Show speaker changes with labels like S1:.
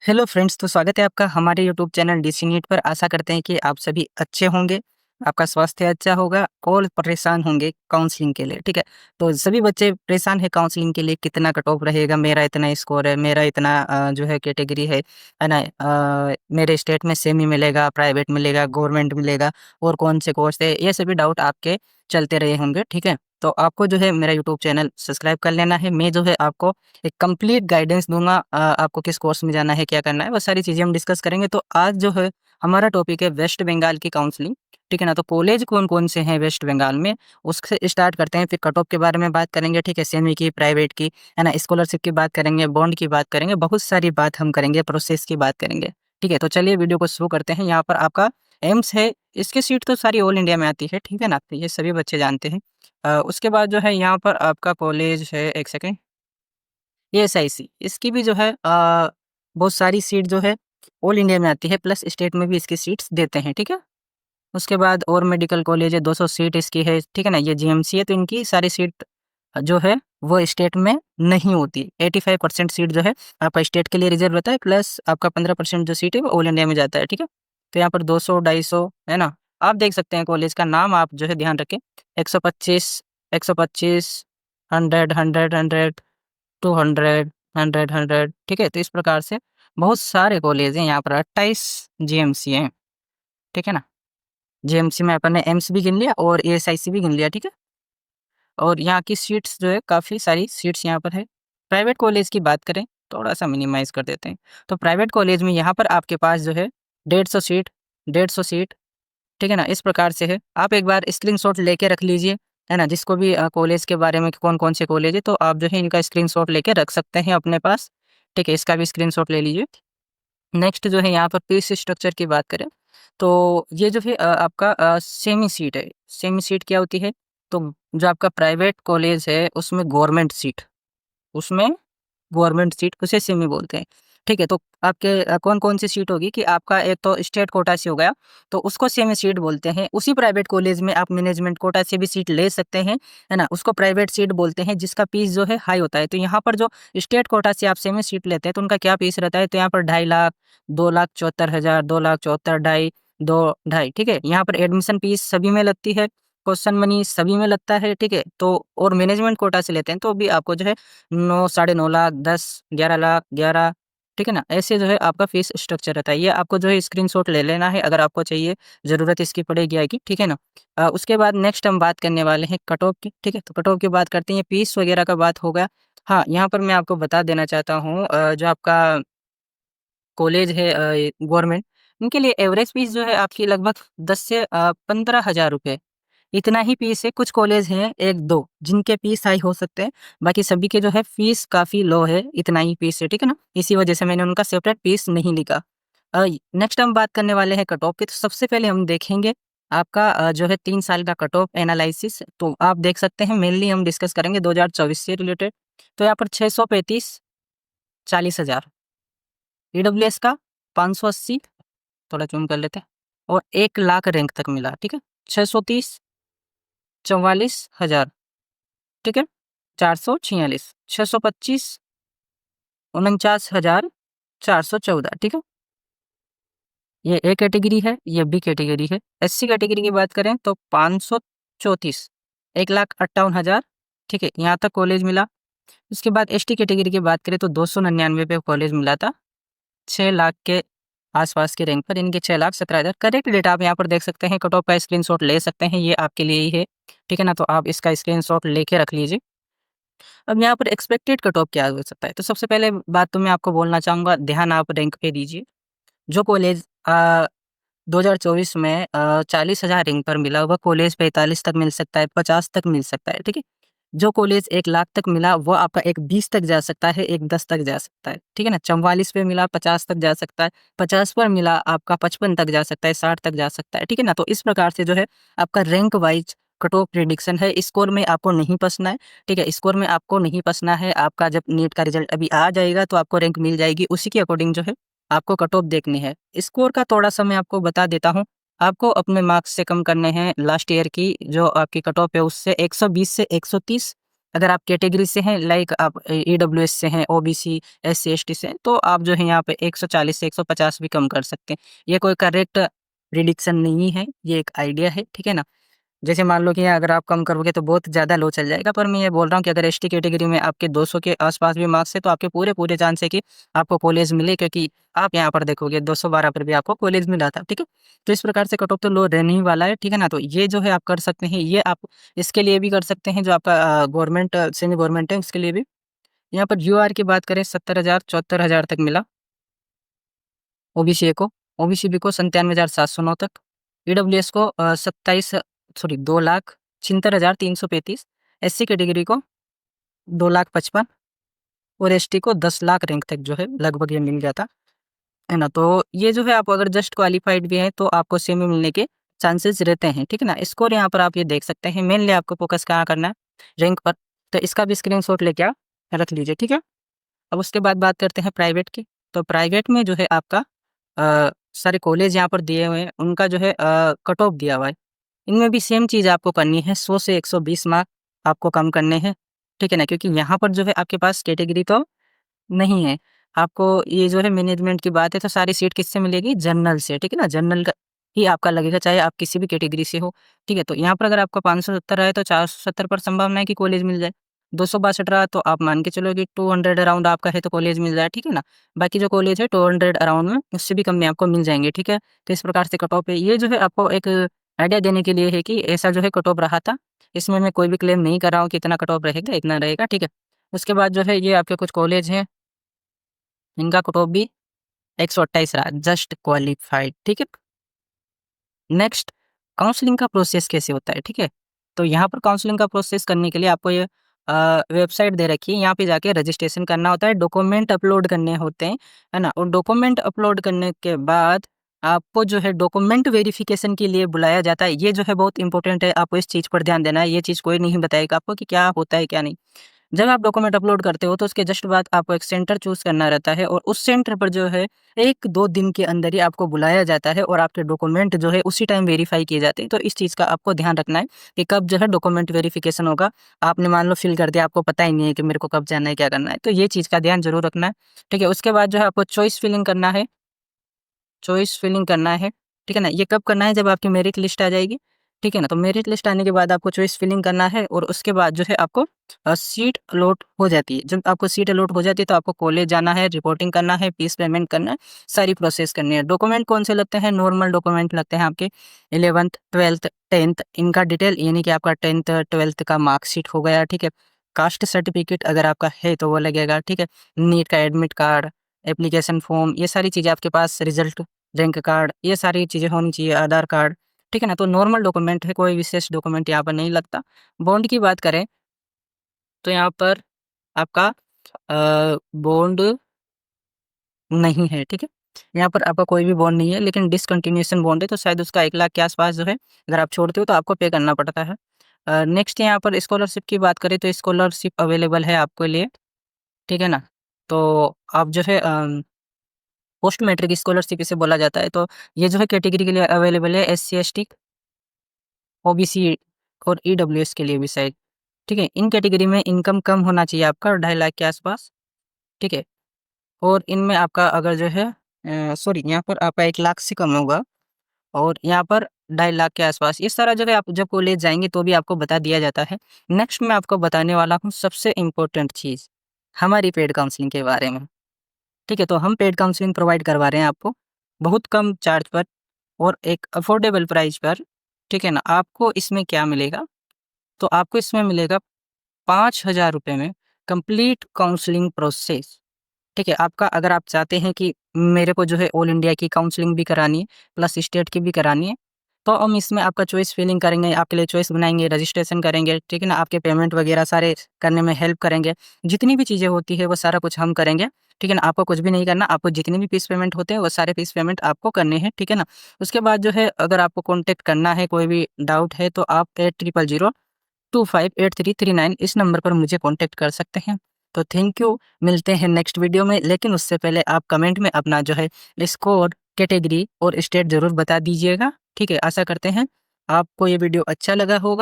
S1: Hello friends, तो स्वागत है आपका हमारे यूट्यूब चैनल डीसी नीट पर। आशा करते हैं कि आप सभी अच्छे होंगे, आपका स्वास्थ्य अच्छा होगा और परेशान होंगे काउंसलिंग के लिए, ठीक है? तो सभी बच्चे परेशान हैं काउंसलिंग के लिए, कितना कट ऑफ रहेगा, मेरा इतना स्कोर है, मेरा इतना जो है कैटेगरी है ना? मेरे स्टेट में सेमी मिलेगा, प्राइवेट मिलेगा, गवर्नमेंट मिलेगा और कौन से कोर्स है, ये सभी डाउट आपके चलते रहे होंगे, ठीक है? तो आपको जो है मेरा यूट्यूब चैनल सब्सक्राइब कर लेना है। मैं जो है आपको एक कंप्लीट गाइडेंस दूँगा, आपको किस कोर्स में जाना है, क्या करना है, वो सारी चीज़ें हम डिस्कस करेंगे। तो आज जो है हमारा टॉपिक है वेस्ट बंगाल की काउंसलिंग, ठीक है ना? तो कॉलेज कौन-कौन से हैं वेस्ट बंगाल में, उससे स्टार्ट करते हैं। फिर कट ऑफ के बारे में बात करेंगे, ठीक है? सेमी की, प्राइवेट की, है ना? स्कॉलरशिप की बात करेंगे, बॉन्ड की बात करेंगे, बहुत सारी बात हम करेंगे, प्रोसेस की बात करेंगे, ठीक है? तो चलिए वीडियो को शुरू करते हैं। यहाँ पर आपका एम्स है, इसकी सीट तो सारी ऑल इंडिया में आती है, ठीक है ना? तो ये सभी बच्चे जानते हैं। उसके बाद जो है यहाँ पर आपका कॉलेज है, एक सेकंड, ये एसआईसी, इसकी भी जो है बहुत सारी सीट जो है ऑल इंडिया में आती है, प्लस स्टेट में भी इसकी सीट्स देते हैं, ठीक है? उसके बाद और मेडिकल कॉलेज है, 200 सीट इसकी है, ठीक है ना? ये जीएमसी है, तो इनकी सारी सीट जो है वो स्टेट में नहीं होती। 85% सीट जो है आपका स्टेट के लिए रिजर्व रहता है, प्लस आपका 15% जो सीट है वो ऑल इंडिया में जाता है, ठीक है? तो यहाँ पर 200, 250, है ना? आप देख सकते हैं कॉलेज का नाम, आप जो है ध्यान रखें। 125, 125, 100, 100, 100, 200, 100, 100, ठीक है? तो इस प्रकार से बहुत सारे कॉलेज हैं, यहाँ पर 28 जीएमसी हैं, ठीक है ना? जीएमसी में अपन ने एम्स भी गिन लिया और एएसआईसी भी गिन लिया, ठीक है? और यहाँ की सीट्स जो है काफ़ी सारी सीट्स यहाँ पर है। प्राइवेट कॉलेज की बात करें, थोड़ा-सा मिनिमाइज़ कर देते हैं। तो प्राइवेट कॉलेज में यहाँ पर आपके पास जो है 150 सीट, 150 सीट, ठीक है ना? इस प्रकार से है। आप एक बार स्क्रीनशॉट लेके रख लीजिए, है ना? जिसको भी कॉलेज के बारे में कौन-कौन से कॉलेज है, तो आप जो है इनका स्क्रीनशॉट लेके रख सकते हैं अपने पास, ठीक है? इसका भी स्क्रीनशॉट ले लीजिए। नेक्स्ट जो है यहाँ पर फीस स्ट्रक्चर की बात करें, तो ये जो है आपका सेमी सीट है। सेमी सीट क्या होती है? तो जो आपका प्राइवेट कॉलेज है उसमें उसमें गवर्नमेंट सीट उसे सेमी बोलते हैं, ठीक है? तो आपके कौन-कौन सी सीट होगी कि आपका एक तो स्टेट कोटा से हो गया, तो उसको सेमी सीट बोलते हैं। उसी प्राइवेट कॉलेज में आप मैनेजमेंट कोटा से भी सीट ले सकते हैं, है ना? उसको प्राइवेट सीट बोलते हैं, जिसका फीस जो है हाई होता है। तो यहाँ पर जो स्टेट कोटा से आप सेमी सीट लेते हैं, तो उनका क्या फीस रहता है? तो यहाँ पर 2.5 लाख, 2,74,000, 2 लाख 74, ढाई, 2 ढाई, ठीक है? यहाँ पर एडमिशन फीस सभी में लगती है, क्वेश्चन मनी सभी में लगता है, ठीक है? तो और मैनेजमेंट कोटा से लेते हैं, तो भी आपको जो है 9, साढ़े 9 लाख, 10, 11 लाख, 11, ठीक है ना? ऐसे जो है आपका फ़ीस स्ट्रक्चर रहता है। ये आपको जो है स्क्रीनशॉट ले लेना है, अगर आपको चाहिए, ज़रूरत इसकी पड़ेगी आएगी, ठीक है ना? उसके बाद नेक्स्ट हम बात करने वाले हैं कट ऑफ की, ठीक है? तो कट ऑफ की बात करते हैं, फ़ीस वगैरह का बात हो गया। हाँ, यहाँ पर मैं आपको बता देना चाहता हूँ, जो आपका कॉलेज है गवर्नमेंट, उनके लिए एवरेज फ़ीस जो है आपकी लगभग 10 से 15,000 रुपए, इतना ही फ़ीस है। कुछ कॉलेज हैं 1-2 जिनके फ़ीस हाई हो सकते हैं, बाकी सभी के जो है फ़ीस काफ़ी लो है, इतना ही फ़ीस है, ठीक है ना? इसी वजह से मैंने उनका सेपरेट फ़ीस नहीं लिखा। नेक्स्ट हम बात करने वाले हैं कट ऑफ की, तो सबसे पहले हम देखेंगे आपका जो है 3 साल का कट ऑफ एनालिसिस। तो आप देख सकते हैं, मेनली हम डिस्कस करेंगे 2024 से रिलेटेड। तो यहाँ पर 635, 40,000, ईडब्ल्यूएस का 580, थोड़ा ज़ूम कर लेते हैं, और 1 लाख रैंक तक मिला, ठीक है? 630, 44,000, ठीक है? 446, 625, 49,414, ठीक है? ये ए कैटेगरी है, ये बी कैटेगरी है। एससी कैटेगरी की बात करें तो 534, 1,58,000, ठीक है? यहाँ तक कॉलेज मिला। उसके बाद एसटी कैटेगरी की बात करें तो 299 पे कॉलेज मिला था, 6 लाख के आस-पास के रैंक पर इनके 6,17,000। करेक्ट डेटा आप यहाँ पर देख सकते हैं, कट ऑफ का स्क्रीनशॉट ले सकते हैं, ये आपके लिए ही है, ठीक है ना? तो आप इसका स्क्रीनशॉट लेके रख लीजिए। अब यहाँ पर एक्सपेक्टेड कट ऑफ क्या हो सकता है? तो सबसे पहले बात तो मैं आपको बोलना चाहूँगा, ध्यान आप रैंक पे दीजिए। जो कॉलेज 2024 में 40,000 रैंक पर मिला, वह कॉलेज 45 तक मिल सकता है, 50 तक मिल सकता है, ठीक है? जो कॉलेज 1 लाख तक मिला, वो आपका एक 20 तक जा सकता है, एक 10 तक जा सकता है, ठीक है ना? 44 पे मिला, 50 तक जा सकता है, 50 पर मिला, आपका 55 तक जा सकता है, 60 तक जा सकता है, ठीक है ना? तो इस प्रकार से जो है आपका rank wise cut off prediction है। स्कोर में आपको नहीं फँसना है, ठीक है? स्कोर में आपको नहीं फँसना है। आपका जब नीट का रिज़ल्ट अभी आ जाएगा, तो आपको रैंक मिल जाएगी, उसी के अकॉर्डिंग जो है आपको कट ऑफ देखनी है। स्कोर का थोड़ा-सा मैं आपको बता देता हूँ। आपको अपने मार्क्स से कम करने हैं लास्ट ईयर की जो आपकी कट ऑफ है उससे, 120 से 130, अगर आप कैटेगरी से हैं, लाइक आप ईडब्ल्यूएस से हैं, ओबीसी, एससी, एसटी से हैं, तो आप जो है यहाँ पे 140 से 150 भी कम कर सकते हैं। ये कोई करेक्ट प्रिडिक्शन नहीं है, ये एक आइडिया है, ठीक है ना? जैसे मान लो कि अगर आप कम करोगे तो बहुत ज़्यादा लो चल जाएगा, पर मैं ये बोल रहा हूँ कि अगर एसटी कैटेगरी में आपके 200 के आस-पास भी मार्क्स है, तो आपके पूरे चांस है कि आपको कॉलेज मिले, क्योंकि आप यहाँ पर देखोगे 212 पर भी आपको कॉलेज मिला था, ठीक है? तो इस प्रकार से कट ऑफ तो लो रहने ही वाला है, ठीक है ना? तो ये जो है आप कर सकते हैं, ये आप इसके लिए भी कर सकते हैं जो आपका गवर्नमेंट सेमी गवर्नमेंट है उसके लिए भी। यहाँ पर यूआर की बात करें 70,000 74,000 तक मिला ओबीसी ए को, ओबीसी बी को 97,709 तक, ईडब्ल्यूएस को 2,76,335, एससी कैटेगरी को 2,55,000 और एसटी को 10 लाख रैंक तक जो है लगभग ये मिल जाता है ना? तो ये जो है आप अगर जस्ट क्वालिफाइड भी हैं तो आपको सेमी मिलने के चांसेस रहते हैं, ठीक है ना? स्कोर यहाँ पर आप ये देख सकते हैं, मेनली आपको फोकस कहाँ करना है? रैंक पर। तो इसका भी स्क्रीनशॉट लेके आप रख लीजिए, ठीक है? अब उसके बाद बात करते हैं प्राइवेट की। तो प्राइवेट में जो है आपका सारे कॉलेज यहाँ पर दिए हुए हैं, उनका जो है कट ऑफ दिया हुआ है। इनमें भी सेम चीज़ आपको करनी है, 100 से 120 मार्क आपको कम करने हैं, ठीक है ना? क्योंकि यहाँ पर जो है आपके पास कैटेगरी तो नहीं है। आपको ये जो है मैनेजमेंट की बात है तो सारी सीट किससे मिलेगी? जनरल से, ठीक है ना? जनरल का ही आपका लगेगा, चाहे आप किसी भी कैटेगरी से हो, ठीक है? तो यहाँ पर अगर आपका 570 है तो 470 पर संभावना है कि कॉलेज मिल जाए। 262 रहा तो आप मान के चलो कि 200 अराउंड आपका है तो कॉलेज मिल जाए, ठीक है ना? बाकी जो कॉलेज है 200 अराउंड में उससे भी कम में आपको मिल जाएँगे, ठीक है? तो इस प्रकार से कट ऑफ है। ये जो है आपको एक आइडिया देने के लिए है कि ऐसा जो है कट ऑफ रहा था। इसमें मैं कोई भी क्लेम नहीं कर रहा हूँ कि इतना कट ऑफ रहेगा, इतना रहेगा, ठीक है? उसके बाद जो है ये आपके कुछ कॉलेज हैं, इनका कट ऑफ भी 128 रहा, जस्ट क्वालिफाइड, ठीक है? नेक्स्ट काउंसलिंग का प्रोसेस कैसे होता है, ठीक है? तो यहाँ पर काउंसलिंग का प्रोसेस करने के लिए आपको ये वेबसाइट दे रखी है, यहाँ पे जाके रजिस्ट्रेशन करना होता है, डॉक्यूमेंट अपलोड करने होते हैं, है ना? और डॉक्यूमेंट अपलोड करने के बाद आपको जो है डॉक्यूमेंट वेरिफिकेशन के लिए बुलाया जाता है। ये जो है बहुत इंपॉर्टेंट है, आपको इस चीज़ पर ध्यान देना है, ये चीज़ कोई नहीं बताएगा आपको कि क्या होता है, क्या नहीं। जब आप डॉक्यूमेंट अपलोड करते हो तो उसके जस्ट बाद आपको एक सेंटर चूज़ करना रहता है और उस सेंटर पर जो है 1-2 दिन के अंदर ही आपको बुलाया जाता है और आपके डॉक्यूमेंट जो है उसी टाइम वेरीफ़ाई किए जाते हैं। तो इस चीज़ का आपको ध्यान रखना है कि कब जो है डॉक्यूमेंट वेरिफ़िकेशन होगा। आपने मान लो फ़िल कर दिया, आपको पता ही नहीं है कि मेरे को कब जाना है, क्या करना है। तो ये चीज़ का ध्यान ज़रूर रखना है, ठीक है? उसके बाद जो है आपको चॉइस फिलिंग करना है। चॉइस फिलिंग करना है, ठीक है ना? ये कब करना है? जब आपकी मेरिट लिस्ट आ जाएगी, ठीक है ना? तो मेरिट लिस्ट आने के बाद आपको चॉइस फिलिंग करना है और उसके बाद जो है आपको सीट अलॉट हो जाती है। जब आपको सीट अलॉट हो जाती है तो आपको कॉलेज जाना है, रिपोर्टिंग करना है, फीस पेमेंट करना है, सारी प्रोसेस करनी है। डॉक्यूमेंट कौन से लगते हैं? नॉर्मल डॉक्यूमेंट लगते हैं आपके 11th, 12th, 10th इनका डिटेल, यानी कि आपका 10th, 12th का मार्कशीट हो गया, ठीक है? कास्ट सर्टिफिकेट अगर आपका है तो वो लगेगा, ठीक है? नीट का एडमिट कार्ड, एप्लीकेशन फॉर्म, ये सारी चीज़ें आपके पास, रिजल्ट, रैंक कार्ड, ये सारी चीज़ें होनी चाहिए, आधार कार्ड, ठीक है ना? तो नॉर्मल डॉक्यूमेंट है, कोई विशेष डॉक्यूमेंट यहाँ पर नहीं लगता। बॉन्ड की बात करें तो यहाँ पर आपका बॉन्ड नहीं है, ठीक है? यहाँ पर आपका कोई भी बॉन्ड नहीं है, लेकिन डिसकंटिन्यूएशन बॉन्ड है, तो शायद उसका 1 लाख के आस-पास जो है, अगर आप छोड़ते हो तो आपको पे करना पड़ता है। नेक्स्ट यहाँ पर स्कॉलरशिप की बात करें तो स्कॉलरशिप अवेलेबल है आपके लिए, ठीक है ना? तो आप जो है पोस्ट मैट्रिक स्कॉलरशिप इसे बोला जाता है, तो ये जो है कैटेगरी के लिए अवेलेबल है, एससी, एसटी, ओबीसी और ईडब्ल्यूएस के लिए भी शायद, ठीक है? इन कैटेगरी में इनकम कम होना चाहिए आपका 2.5 लाख के आस-पास, ठीक है? और इनमें आपका अगर जो है सॉरी यहाँ पर आपका 1 लाख से कम होगा और यहाँ पर 2.5 लाख के आस-पास। इस तरह जो है आप जब कॉलेज जाएँगे तो भी आपको बता दिया जाता है। नेक्स्ट मैं आपको बताने वाला हूँ सबसे इम्पोर्टेंट चीज़, हमारी पेड काउंसलिंग के बारे में, ठीक है? तो हम पेड काउंसलिंग प्रोवाइड करवा रहे हैं आपको, बहुत कम चार्ज पर और एक अफोर्डेबल प्राइस पर, ठीक है ना? आपको इसमें क्या मिलेगा? तो आपको इसमें मिलेगा 5,000 रुपए में कंप्लीट काउंसलिंग प्रोसेस, ठीक है? आपका अगर आप चाहते हैं कि मेरे को जो है ऑल इंडिया की काउंसलिंग भी करानी है, प्लस स्टेट की भी करानी है, तो हम इसमें आपका चॉइस फिलिंग करेंगे, आपके लिए चॉइस बनाएँगे, रजिस्ट्रेशन करेंगे, ठीक है ना? आपके पेमेंट वगैरह सारे करने में हेल्प करेंगे। जितनी भी चीज़ें होती है वो सारा कुछ हम करेंगे, ठीक है ना? आपको कुछ भी नहीं करना, आपको जितनी भी फीस पेमेंट होते हैं वो सारे फीस पेमेंट आपको करने हैं, ठीक है ना? उसके बाद जो है अगर आपको कॉन्टैक्ट करना है, कोई भी डाउट है तो आप 8000258339 इस नंबर पर मुझे कॉन्टैक्ट कर सकते हैं। तो थैंक यू, मिलते हैं नेक्स्ट वीडियो में, लेकिन उससे पहले आप कमेंट में अपना जो है स्कोर, कैटेगरी और स्टेट ज़रूर बता दीजिएगा, ठीक है? आशा करते हैं आपको ये वीडियो अच्छा लगा होगा।